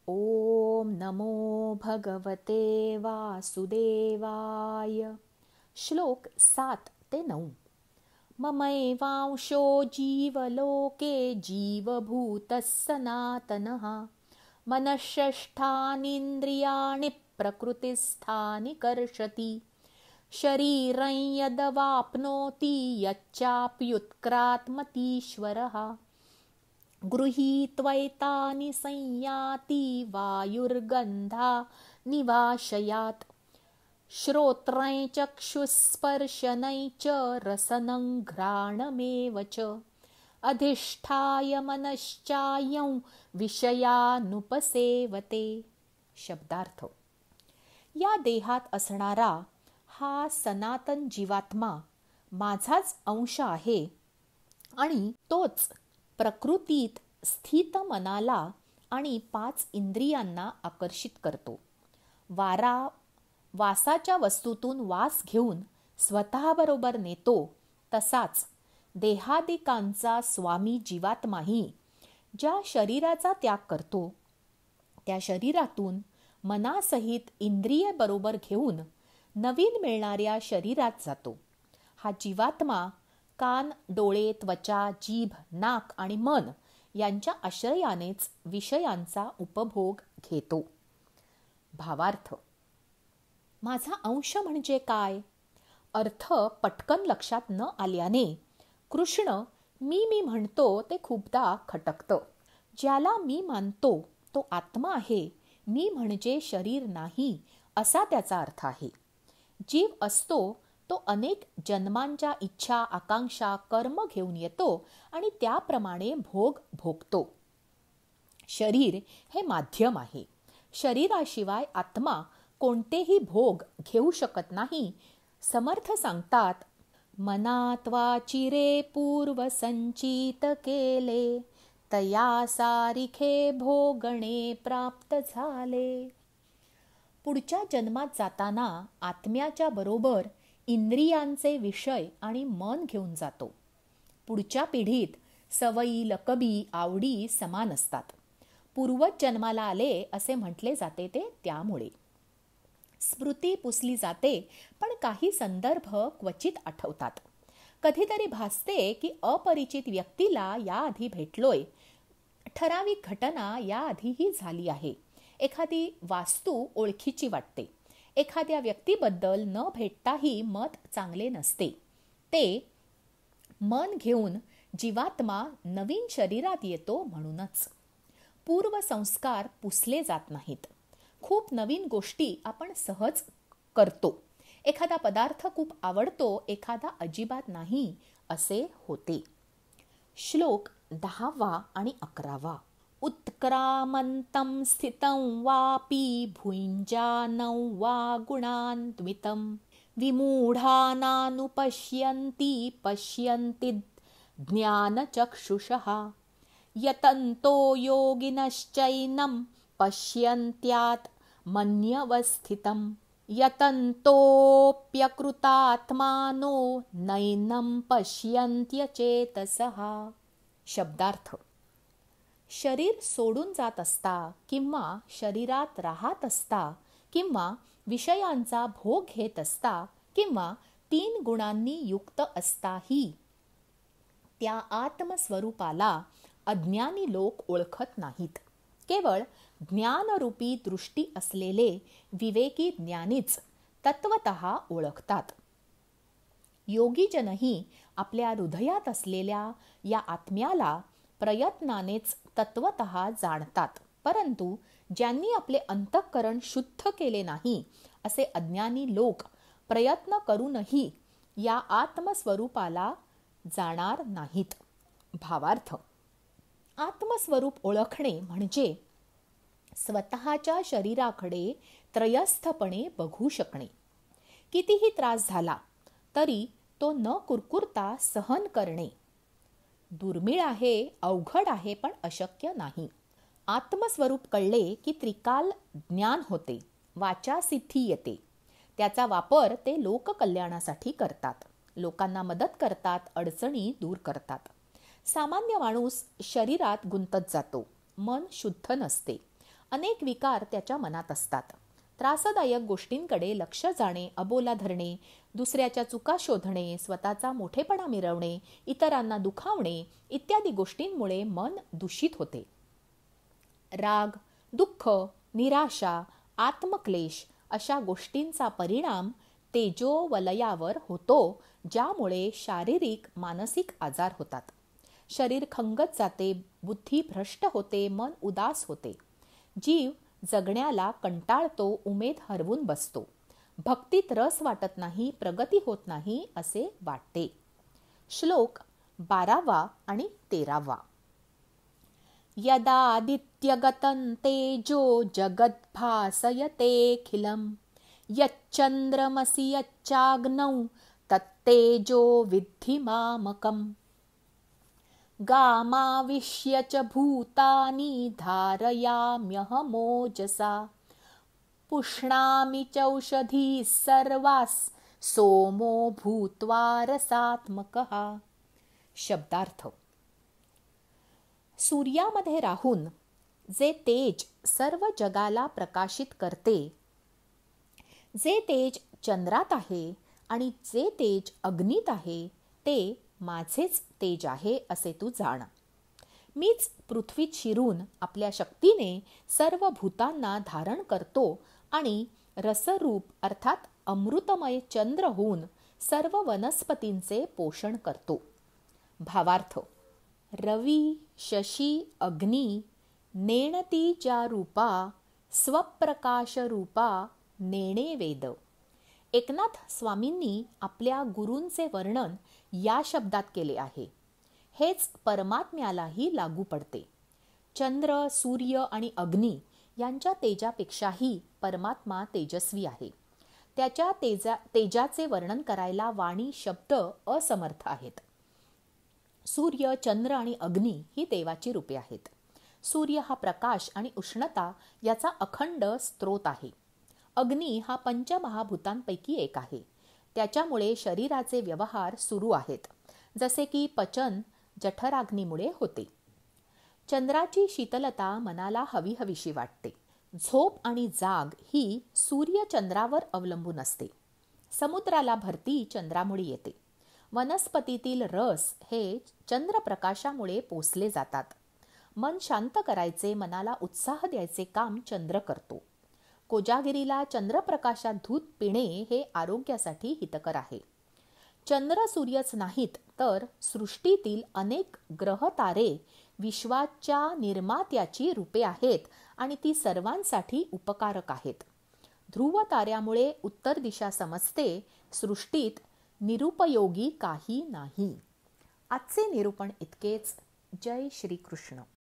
ओम नमो भगवते वासुदेवाय. श्लोक 7-9. ममैवांशो जीवलोके जीवभूतः सनातनः. मनःषष्ठानीन्द्रियाणि प्रकृतिस्थानि कर्षति. शरीरं यदवाप्नोति यच्चाप्युत्क्रात्मतीश्वरः. गृहीत्वैतानि संयाति वायुर्गन्धा निवाशयात्. श्रोत्रं चक्षुस्पर्शनं च रसनं घ्राणमेव च. अधिष्ठाय मनश्चायं विषयानुपसेवते. शब्दार्थ. या देहात असणारा हा सनातन जीवात्मा माझाच अंश आहे आणि तोच प्रकृतीत स्थित मनाला आणि 5 इंद्रियांना आकर्षित करतो. वासाच्या वस्तूतून वास घेऊन स्वतःबरोबर नेतो, तसाच देहादिकांचा स्वामी जीवात्माही ज्या शरीराचा त्याग करतो त्या शरीरातून मनासहित इंद्रिये बरोबर घेऊन नवीन मिळणाऱ्या शरीरात जातो. हा जीवात्मा कान, डोळे, त्वचा, जीभ, नाक आणि मन यांच्या आश्रयानेच विषयांचा उपभोग घेतो. भावार्थ. माझा अंश म्हणजे काय? अर्थ पटकन लक्षात न आल्याने कृष्ण मी म्हणतो ते खूपदा खटकतं. ज्याला मी मानतो तो आत्मा आहे, मी म्हणजे शरीर नाही, असा त्याचा अर्थ आहे. जीव असतो तो अनेक जन्मांच्या इच्छा, आकांक्षा, कर्म घेऊन येतो आणि त्याप्रमाणे भोग भोगतो. शरीर हे माध्यम आहे. शरीराशिवाय आत्मा कोणतेही भोग घेऊ शकत नाही. समर्थ सांगतात, मनात्वा चिरे पूर्व संचित केले, तया सारिखे भोगणे प्राप्त झाले. पुढच्या जन्मात जाताना आत्म्याच्या बरोबर इंद्रियांचे विषय आणि मन घेऊन जातो. पुढच्या पिढीत सवयी, लकबी, आवडी समान असतात. पूर्वज जन्माला आले असे म्हटले जाते ते त्यामुळे. स्मृती पुसली जाते, पण काही संदर्भ क्वचित आठवतात. कधीतरी भासते की अपरिचित व्यक्तीला याआधी भेटलोय. ठराविक घटना याआधीही झाली आहे. एखादी वास्तू ओळखीची वाटते. एखाद्या व्यक्तीबद्दल न भेटताही मत चांगले नसते. ते मन घेऊन जीवात्मा नवीन शरीरात येतो म्हणूनच. पूर्वसंस्कार पुसले जात नाहीत. खूप नवीन गोष्टी आपण सहज करतो. एखादा पदार्थ खूप आवडतो, एखादा अजिबात नाही, असे होते. श्लोक 10 आणि 11. उत्क्रामन्तं स्थितं वापि भुञ्जानं वा गुणान्वितं. विमूढानानुपश्यन्ति पश्यन्ति ज्ञानचक्षुषः. यतन्तो योगिनश्चैनं पश्यन्त्यात् मन्यवस्थितं. यतन्तोऽप्यकृतात्मानो नैनं पश्यन्त्यचेतसः. शब्दार्थ. शरीर सोडून जात असता किंवा शरीरात राहत असता किंवा विषयांचा भोग घेत असता किंवा 3 गुणांनी युक्त असताही त्या आत्मस्वरूपाला अज्ञानी लोक ओळखत नाहीत. केवळ ज्ञानरूपी दृष्टी असलेले विवेकी ज्ञानीच तत्वतः ओळखतात. योगीजनही आपल्या हृदयात असलेल्या या आत्म्याला प्रयत्नानेच तत्वतः जाणतात. परंतु ज्यांनी आपले अंतःकरण शुद्ध केले नाही असे अज्ञानी लोक प्रयत्न करूनही या आत्मस्वरूपाला जाणार नाहीत. भावार्थ. आत्मस्वरूप ओळखणे म्हणजे स्वतःच्या शरीराकडे त्रयस्थपणे बघू शकणे. कितीही त्रास झाला तरी तो न कुरकुरता सहन करणे. दुर्मिळ आहे, अवघड आहे, पण अशक्य नाही. आत्मस्वरूप कळले की त्रिकाल ज्ञान होते, वाचा सिद्धी येते. त्याचा वापर ते लोककल्याणासाठी करतात. लोकांना मदत करतात, अडचणी दूर करतात. सामान्य माणूस शरीरात गुंतत जातो. मन शुद्ध नसते. अनेक विकार त्याच्या मनात असतात. त्रासदायक गोष्टींकडे लक्ष जाणे, अबोला धरणे, दुसऱ्याच्या चुका शोधणे, स्वतःचा मोठेपणा मिरवणे, इतरांना दुखावणे इत्यादी गोष्टींमुळे मन दूषित होते. राग, दुःख, निराशा, आत्मक्लेश अशा गोष्टींचा परिणाम तेजोवलयावर होतो, ज्यामुळे शारीरिक मानसिक आजार होतात. शरीर खंगत जाते, बुद्धी भ्रष्ट होते, मन उदास होते. जीव जगण्याला कंटाळतो, उमेद हरवून बसतो. भक्तीत रस वाटत नाही, प्रगती होत नाही असे वाटते. श्लोक 12 आणि 13. यदादित्यगतं तेजो जगद्भासयतेऽखिलं यच्चन्द्रमसि यच्चाग्नौ तत्तेजो विद्धि मामकम्. गामाविश्य च भूतानि धारयाम्यहमोजसा पुष्णामि चौषधीः सर्वास् सोमो भूत्वा रसात्मकः. शब्दार्थ: सूर्यामध्ये राहून जे तेज सर्व जगाला प्रकाशित करते, जे तेज चंद्रात आहे आणि जे तेज अग्नीत आहे, ते माझेच तेज आहे असे तू जाण. मीच पृथ्वीत शिरून आपल्या शक्तीने सर्व भूतांना धारण करतो आणि रसरूप अर्थात अमृतमय चंद्र होऊन सर्व वनस्पतींचे पोषण करतो. भावार्थ: रवी, शशी, अग्नी नेणती ज्या रूपा स्वप्रकाश रूपा नेणे वेद. एकनाथ स्वामींनी आपल्या गुरूंचे वर्णन या शब्दात केले आहे. हेच परमात्म्यालाही लागू पडते. चंद्र, सूर्य आणि अग्नी यांच्या तेजापेक्षाही परमात्मा तेजस्वी आहे. त्याच्या तेजाचे वर्णन करायला वाणी शब्द असमर्थ आहेत. सूर्य, चंद्र आणि अग्नी ही देवाची रूपे आहेत. सूर्य हा प्रकाश आणि उष्णता याचा अखंड स्रोत आहे. अग्नी हा पंचमहाभूतांपैकी एक आहे. त्याच्यामुळे शरीराचे व्यवहार सुरू आहेत, जसे की पचन जठराग्नीमुळे होते. चंद्राची शीतलता मनाला हवीहवीशी वाटते. झोप आणि जाग ही सूर्य चंद्रावर अवलंबून असते. समुद्राला भरती चंद्रामुळे येते. वनस्पतीतील रस हे चंद्रप्रकाशामुळे पोसले जातात. मन शांत करायचे, मनाला उत्साह द्यायचे काम चंद्र करतो. कोजागिरीला चंद्रप्रकाशात दूध पिणे हे आरोग्यासाठी हितकर आहे. चंद्र सूर्यच नाहीत तर सृष्टीतील अनेक ग्रह तारे विश्वाच्या निर्मात्याची रूपे आहेत आणि ती सर्वांसाठी उपकारक आहेत. ध्रुव ताऱ्यामुळे उत्तर दिशा समजते. सृष्टीत निरुपयोगी काही नाही. आजचे निरूपण इतकेच. जय श्री कृष्ण.